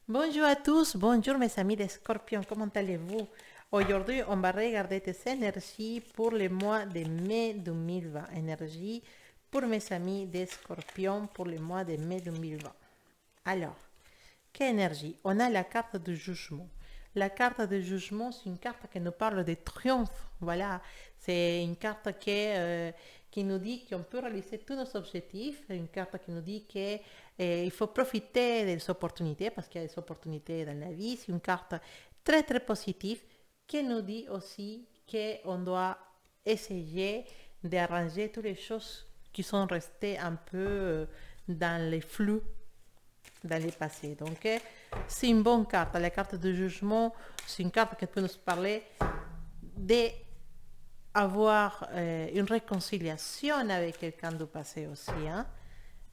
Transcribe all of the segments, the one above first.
Bonjour à tous, bonjour mes amis des scorpions, comment allez-vous? Aujourd'hui, on va regarder tes énergies pour le mois de mai 2020. Énergie pour mes amis des scorpions pour le mois de mai 2020. Alors, quelle énergie? On a la carte du jugement. La carte du jugement, c'est une carte qui nous parle de triomphe. Voilà, c'est une carte qui nous dit qu'on peut réaliser tous nos objectifs. Une carte qui nous dit qu'il faut profiter des opportunités parce qu'il y a des opportunités dans la vie. C'est une carte très très positive qui nous dit aussi qu'on doit essayer d'arranger toutes les choses qui sont restées un peu dans les flux dans le passé. Donc, c'est une bonne carte. La carte de jugement, c'est une carte qui peut nous parler d'avoir une réconciliation avec quelqu'un du passé aussi. Hein?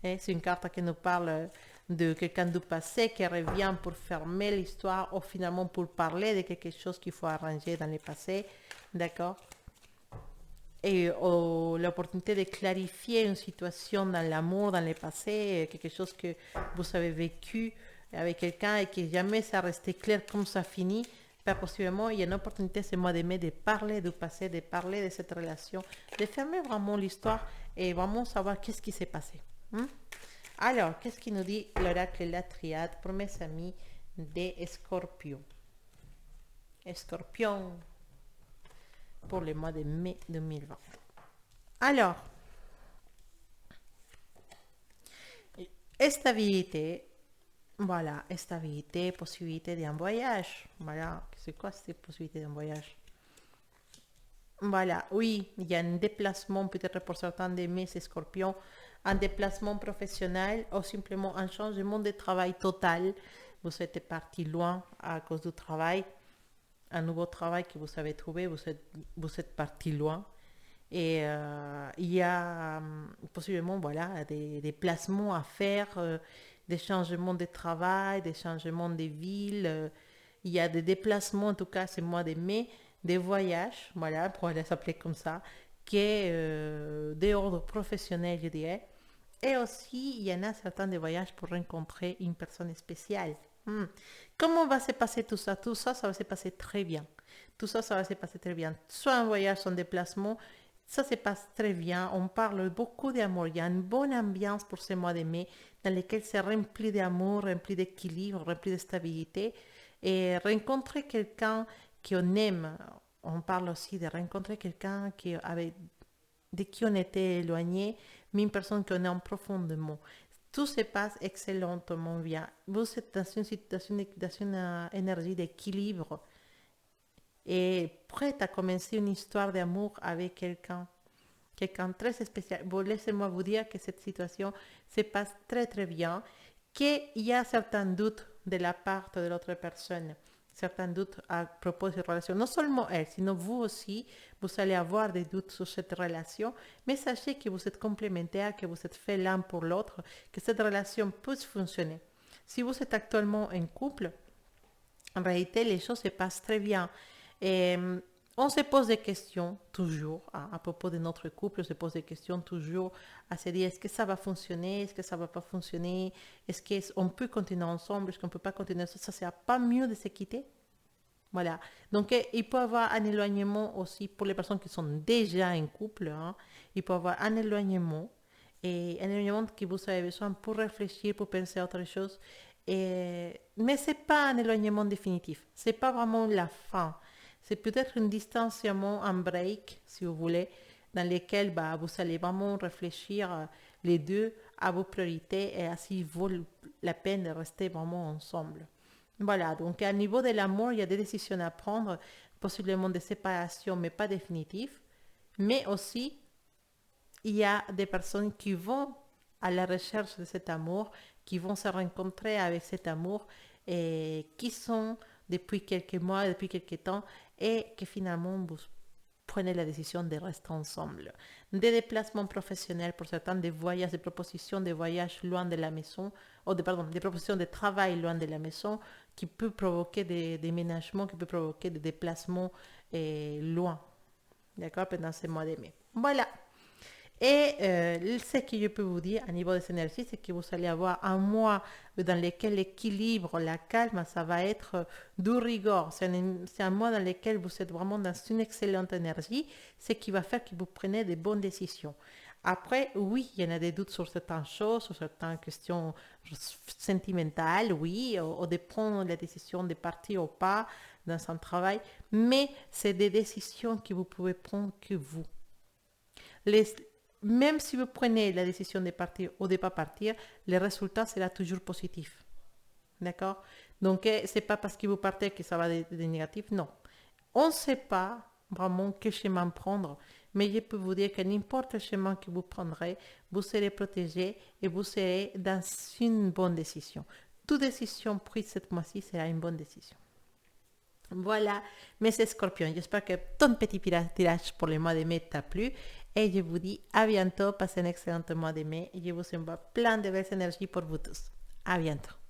Et c'est une carte qui nous parle de quelqu'un du passé qui revient pour fermer l'histoire ou finalement pour parler de quelque chose qu'il faut arranger dans le passé. D'accord? Et l'opportunité de clarifier une situation dans l'amour, dans le passé, quelque chose que vous avez vécu avec quelqu'un et que jamais ça restait clair comme ça finit, pas possiblement, il y a une opportunité ce mois de mai de parler du passé, de parler de cette relation, de fermer vraiment l'histoire et vraiment savoir qu'est-ce qui s'est passé. Hein? Alors, qu'est-ce qui nous dit l'oracle La Triade pour mes amis des Scorpions? Scorpions pour le mois de mai 2020. Alors, stabilité, voilà, stabilité, possibilité d'un voyage. Voilà, c'est quoi cette possibilité d'un voyage? Voilà, oui, il y a un déplacement peut-être pour certains de mes scorpions, un déplacement professionnel ou simplement un changement de travail total. Vous êtes parti loin à cause du travail, un nouveau travail que vous avez trouvé, vous êtes parti loin. Et il y a possiblement voilà, des placements à faire, des changements de travail, des changements de ville. Il y a des déplacements, en tout cas, c'est mois de mai, des voyages, voilà, pour aller s'appeler comme ça, qui est d'ordre professionnel, je dirais. Et aussi, il y en a certains des voyages pour rencontrer une personne spéciale. Hmm. Comment va se passer tout ça? Tout ça, ça va se passer très bien. Tout ça, ça va se passer très bien. Soit un voyage, soit un déplacement, ça se passe très bien. On parle beaucoup d'amour. Il y a une bonne ambiance pour ce mois de mai dans lequel c'est rempli d'amour, rempli d'équilibre, rempli de stabilité. Et rencontrer quelqu'un qu'on aime. On parle aussi de rencontrer quelqu'un de qui on était éloigné, mais une personne qu'on aime profondément. Tout se passe excellemment bien. Vous êtes dans une situation, dans une énergie d'équilibre et prête à commencer une histoire d'amour avec quelqu'un très spécial. Bon, laissez-moi vous dire que cette situation se passe très très bien, qu'il y a certains doutes de la part de l'autre personne, certains doutes à propos de cette relation. Non seulement elle, sinon vous aussi, vous allez avoir des doutes sur cette relation, mais sachez que vous êtes complémentaires, que vous êtes faits l'un pour l'autre, que cette relation peut fonctionner. Si vous êtes actuellement en couple, en réalité, les choses se passent très bien. Et on se pose des questions toujours à propos de notre couple, on se pose des questions toujours à se dire est-ce que ça va fonctionner, est-ce que ça va pas fonctionner, est-ce qu'on peut continuer ensemble, est-ce qu'on peut pas continuer, ça c'est pas mieux de se quitter. Voilà. Donc, il peut y avoir un éloignement aussi pour les personnes qui sont déjà en couple. Hein. Il peut y avoir un éloignement et un éloignement que vous avez besoin pour réfléchir, pour penser à autre chose. Mais ce n'est pas un éloignement définitif. Ce n'est pas vraiment la fin. C'est peut-être un distanciement, un break, si vous voulez, dans lequel bah, vous allez vraiment réfléchir les deux à vos priorités et ainsi vaut la peine de rester vraiment ensemble. Voilà, donc à niveau de l'amour, il y a des décisions à prendre, possiblement de séparation, mais pas définitives. Mais aussi, il y a des personnes qui vont à la recherche de cet amour, qui vont se rencontrer avec cet amour et qui sont depuis quelques mois, depuis quelques temps et que finalement vous prenez la décision de rester ensemble. Des déplacements professionnels pour certains, des voyages, des propositions de voyages loin de la maison, pardon, des propositions de travail loin de la maison qui peut provoquer des déménagements, qui peut provoquer des déplacements loin, d'accord, pendant ces mois de mai. Voilà. Et ce que je peux vous dire à niveau des énergies, c'est que vous allez avoir un mois dans lequel l'équilibre, la calme, ça va être du rigueur. C'est un mois dans lequel vous êtes vraiment dans une excellente énergie, ce qui va faire que vous prenez de bonnes décisions. Après, oui, il y en a des doutes sur certaines choses, sur certaines questions sentimentales, oui, ou de prendre la décision de partir ou pas dans un travail, mais c'est des décisions que vous pouvez prendre que vous. Les, Même si vous prenez la décision de partir ou de ne pas partir, le résultat sera toujours positif. D'accord? Donc, c'est pas parce que vous partez que ça va être négatif, non. On ne sait pas vraiment quel chemin prendre, mais je peux vous dire que n'importe quel chemin que vous prendrez, vous serez protégé et vous serez dans une bonne décision. Toute décision prise cette mois-ci sera une bonne décision. Voilà, mes scorpions, j'espère que ton petit tirage pour le mois de mai t'a plu et je vous dis à bientôt, passez un excellent mois de mai et je vous envoie plein de belles énergies pour vous tous. À bientôt.